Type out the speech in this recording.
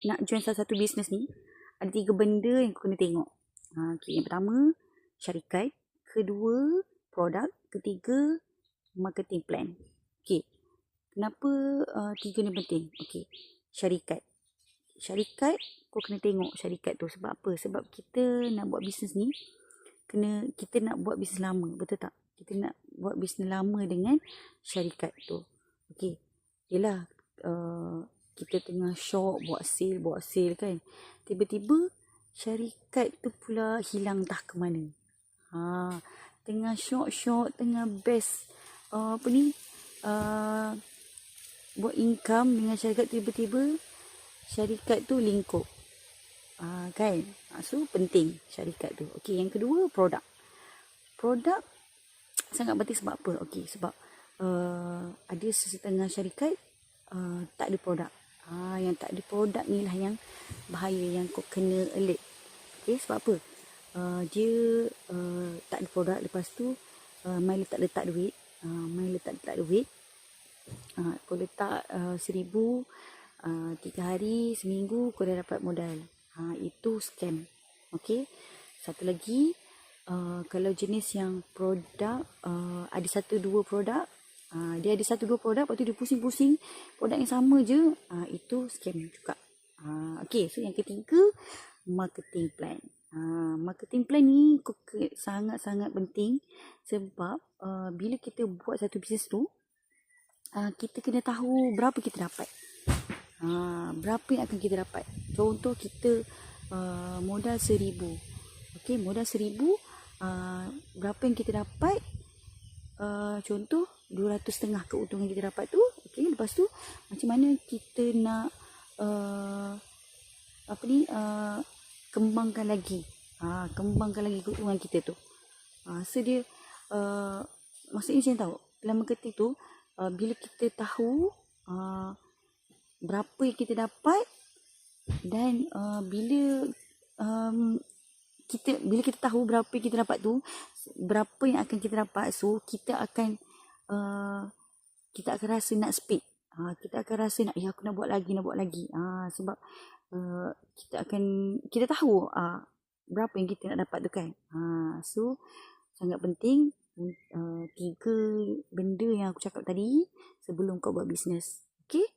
nak join salah satu bisnes ni, ada 3 benda yang kau kena tengok. Okay. Yang pertama, syarikat. Kedua, produk. Ketiga, marketing plan. Okay. Kenapa 3 ni penting? Okay. Syarikat. Syarikat, kau kena tengok syarikat tu. Sebab apa? Sebab kita nak buat bisnes ni, kita nak buat bisnes lama. Betul tak? Kita nak buat bisnes lama dengan syarikat tu. Okay. Yelah, kita tengah shop, buat sale kan. Tiba-tiba, syarikat tu pula hilang entah ke mana. Tengah shop, tengah best, buat income dengan syarikat, tiba-tiba syarikat tu lingkup. Kan? So, penting syarikat tu. Okay, yang kedua, produk. Produk sangat penting sebab apa? Okay, sebab ada sesetengah syarikat tak ada produk. Yang tak ada produk ni lah yang bahaya, yang kau kena alert. Okay, sebab apa? Dia tak ada produk, lepas tu main letak duit. Kau letak 1,000, 3 hari, seminggu kau dah dapat modal. Itu scam. Okay. Satu lagi, kalau jenis yang produk, ada 1-2 produk, dia ada 1-2 produk, lepas tu dia pusing-pusing produk yang sama je, itu scam juga. Okay, so yang ketiga, marketing plan. Marketing plan ni sangat-sangat penting sebab bila kita buat satu bisnes tu, kita kena tahu berapa kita dapat. Berapa yang akan kita dapat. Contoh kita modal 1,000. Okay, modal 1,000, berapa yang kita dapat? Contoh 200.5 keuntungan kita dapat tu. Okay, lepas tu macam mana kita nak kembangkan lagi. Kembangkan lagi keuntungan kita tu. So dia maksudnya macam tahu, dalam marketing tu, bila kita tahu berapa yang kita dapat, dan bila kita tahu berapa yang kita dapat tu, berapa yang akan kita dapat, so kita akan rasa nak speed. Kita akan rasa aku nak buat lagi. Sebab kita tahu berapa yang kita nak dapat tu kan. So sangat penting 3 benda yang aku cakap tadi sebelum kau buat bisnes. Okay.